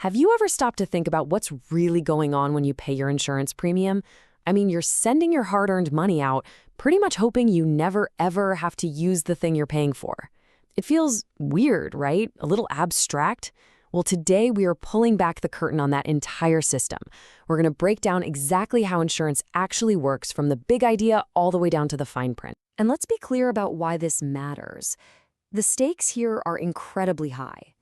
Have you ever stopped to think about what's really going on when you pay your insurance premium? I mean, you're sending your hard-earned money out, pretty much hoping you never, ever have to use the thing you're paying for. It feels weird, right? A little abstract? Well, today we are pulling back the curtain on that entire system. We're going to break down exactly how insurance actually works from the big idea all the way down to the fine print. And let's be clear about why this matters. The stakes here are incredibly high.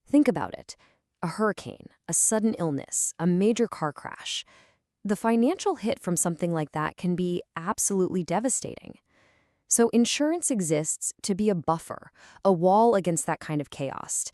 Think about it. A hurricane, a sudden illness, a major car crash. The financial hit from something like that can be absolutely devastating. So insurance exists to be a buffer, a wall against that kind of chaos.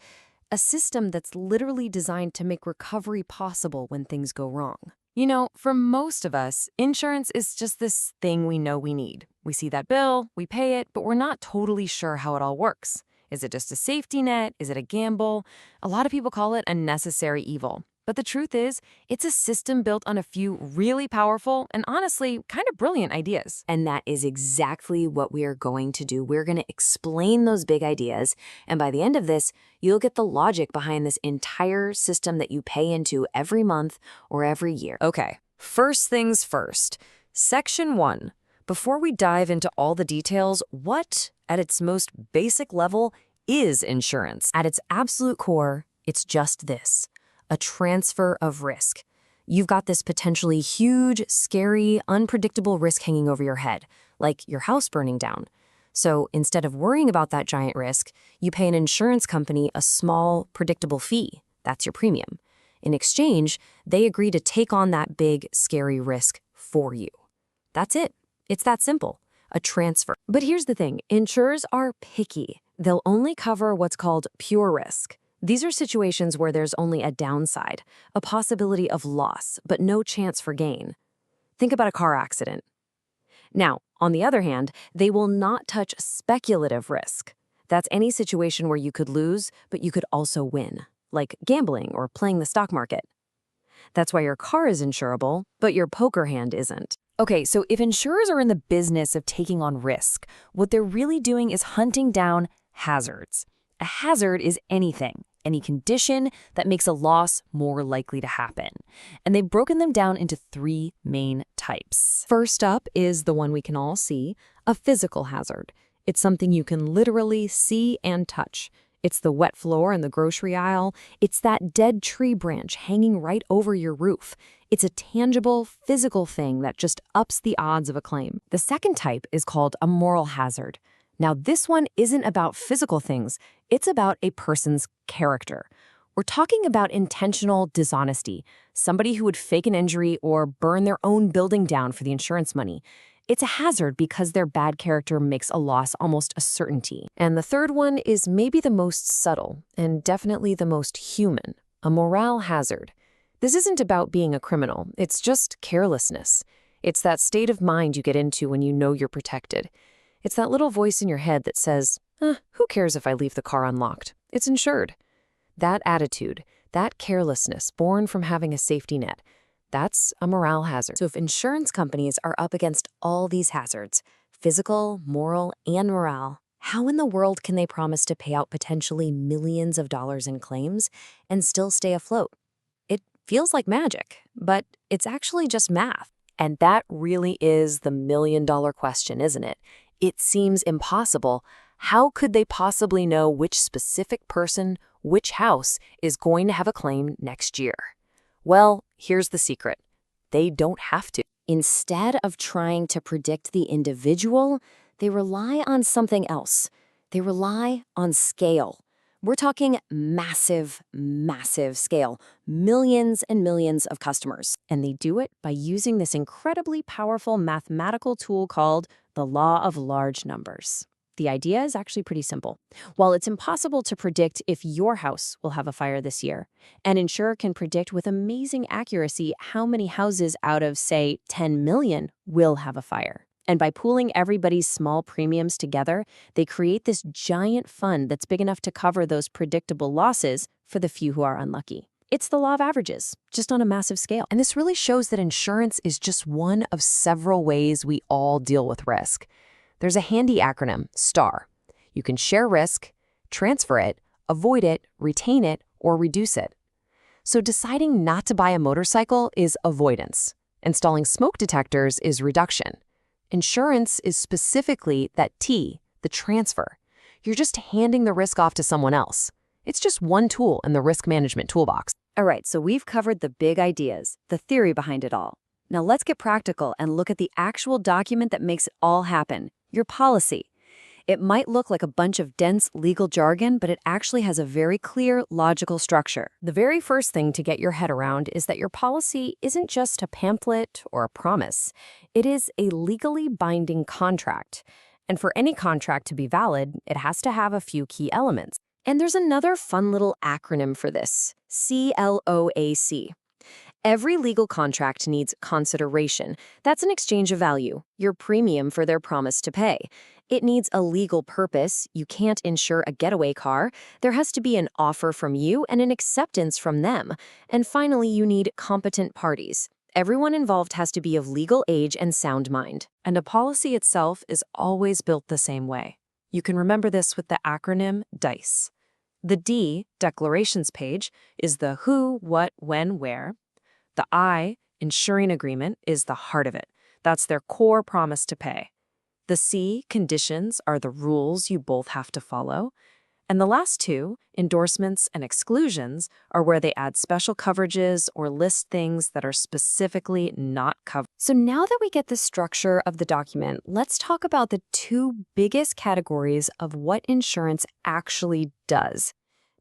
A system that's literally designed to make recovery possible when things go wrong. You know, for most of us, insurance is just this thing we know we need. We see that bill, we pay it, but we're not totally sure how it all works. Is it just a safety net? Is it a gamble? A lot of people call it a necessary evil. But the truth is, it's a system built on a few really powerful and honestly kind of brilliant ideas. And that is exactly what we are going to do. We're going to explain those big ideas. And by the end of this, you'll get the logic behind this entire system that you pay into every month or every year. Okay, first things first. Section 1. Before we dive into all the details, what, at its most basic level, is insurance? At its absolute core, it's just this. A transfer of risk. You've got this potentially huge, scary, unpredictable risk hanging over your head, like your house burning down. So instead of worrying about that giant risk, you pay an insurance company a small, predictable fee. That's your premium. In exchange, they agree to take on that big, scary risk for you. That's it. It's that simple. A transfer. But here's the thing. Insurers are picky. They'll only cover what's called pure risk. These are situations where there's only a downside, a possibility of loss, but no chance for gain. Think about a car accident. Now, on the other hand, they will not touch speculative risk. That's any situation where you could lose, but you could also win, like gambling or playing the stock market. That's why your car is insurable, but your poker hand isn't. Okay, so if insurers are in the business of taking on risk, what they're really doing is hunting down hazards. A hazard is anything, any condition that makes a loss more likely to happen. And they've broken them down into 3 main types. First up is the one we can all see, a physical hazard. It's something you can literally see and touch. It's the wet floor in the grocery aisle. It's that dead tree branch hanging right over your roof. It's a tangible, physical thing that just ups the odds of a claim. The second type is called a moral hazard. Now, this one isn't about physical things. It's about a person's character. We're talking about intentional dishonesty, somebody who would fake an injury or burn their own building down for the insurance money. It's a hazard because their bad character makes a loss almost a certainty. And the third one is maybe the most subtle and definitely the most human, a moral hazard. This isn't about being a criminal. It's just carelessness. It's that state of mind you get into when you know you're protected. It's that little voice in your head that says, who cares if I leave the car unlocked? It's insured. That attitude, that carelessness born from having a safety net, that's a moral hazard. So if insurance companies are up against all these hazards, physical, moral, and moral, how in the world can they promise to pay out potentially millions of dollars in claims and still stay afloat? It feels like magic, but it's actually just math. And that really is the million-dollar question, isn't it? It seems impossible. How could they possibly know which specific person, which house, is going to have a claim next year? Well, here's the secret. They don't have to. Instead of trying to predict the individual, they rely on something else. They rely on scale. We're talking massive, massive scale, millions and millions of customers. And they do it by using this incredibly powerful mathematical tool called the law of large numbers. The idea is actually pretty simple. While it's impossible to predict if your house will have a fire this year, an insurer can predict with amazing accuracy how many houses out of, say, 10 million will have a fire. And by pooling everybody's small premiums together, they create this giant fund that's big enough to cover those predictable losses for the few who are unlucky. It's the law of averages, just on a massive scale. And this really shows that insurance is just one of several ways we all deal with risk. There's a handy acronym, STAR. You can share risk, transfer it, avoid it, retain it, or reduce it. So deciding not to buy a motorcycle is avoidance. Installing smoke detectors is reduction. Insurance is specifically that T, the transfer. You're just handing the risk off to someone else. It's just one tool in the risk management toolbox. All right, so we've covered the big ideas, the theory behind it all. Now let's get practical and look at the actual document that makes it all happen, your policy. It might look like a bunch of dense legal jargon, but it actually has a very clear, logical structure. The very first thing to get your head around is that your policy isn't just a pamphlet or a promise. It is a legally binding contract. And for any contract to be valid, it has to have a few key elements. And there's another fun little acronym for this, CLOAC. Every legal contract needs consideration. That's an exchange of value, your premium for their promise to pay. It needs a legal purpose. You can't insure a getaway car. There has to be an offer from you and an acceptance from them. And finally, you need competent parties. Everyone involved has to be of legal age and sound mind. And a policy itself is always built the same way. You can remember this with the acronym DICE. The D, declarations page, is the who, what, when, where. The I, insuring agreement, is the heart of it. That's their core promise to pay. The C, conditions, are the rules you both have to follow. And the last two, endorsements and exclusions, are where they add special coverages or list things that are specifically not covered. So now that we get the structure of the document, let's talk about the two biggest categories of what insurance actually does.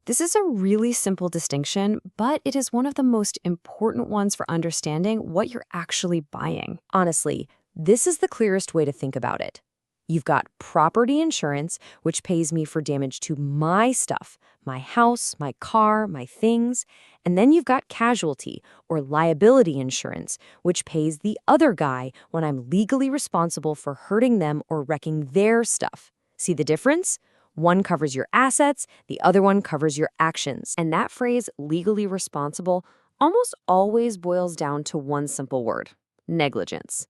This is a really simple distinction, but it is one of the most important ones for understanding what you're actually buying. Honestly, this is the clearest way to think about it. You've got property insurance, which pays me for damage to my stuff, my house, my car, my things. And then you've got casualty or liability insurance, which pays the other guy when I'm legally responsible for hurting them or wrecking their stuff. See the difference? One covers your assets, the other one covers your actions. And that phrase, legally responsible, almost always boils down to one simple word: negligence.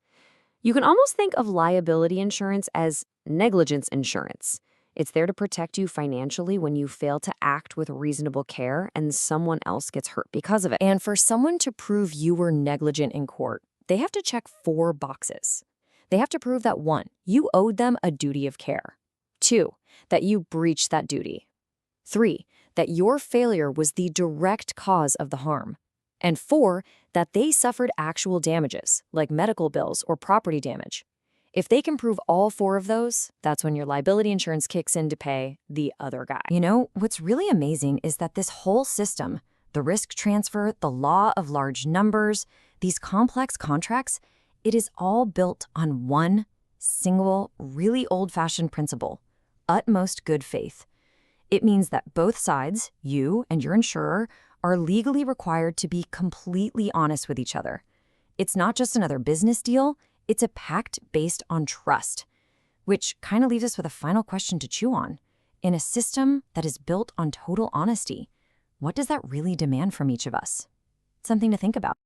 You can almost think of liability insurance as negligence insurance. It's there to protect you financially when you fail to act with reasonable care and someone else gets hurt because of it. And for someone to prove you were negligent in court, they have to check 4 boxes. They have to prove that 1, you owed them a duty of care. 2, that you breached that duty. 3, that your failure was the direct cause of the harm. And 4, that they suffered actual damages, like medical bills or property damage. If they can prove all 4 of those, that's when your liability insurance kicks in to pay the other guy. You know, what's really amazing is that this whole system, the risk transfer, the law of large numbers, these complex contracts, it is all built on one single, really old-fashioned principle: utmost good faith. It means that both sides, you and your insurer, are legally required to be completely honest with each other. It's not just another business deal, it's a pact based on trust. Which kind of leaves us with a final question to chew on. In a system that is built on total honesty, what does that really demand from each of us? Something to think about.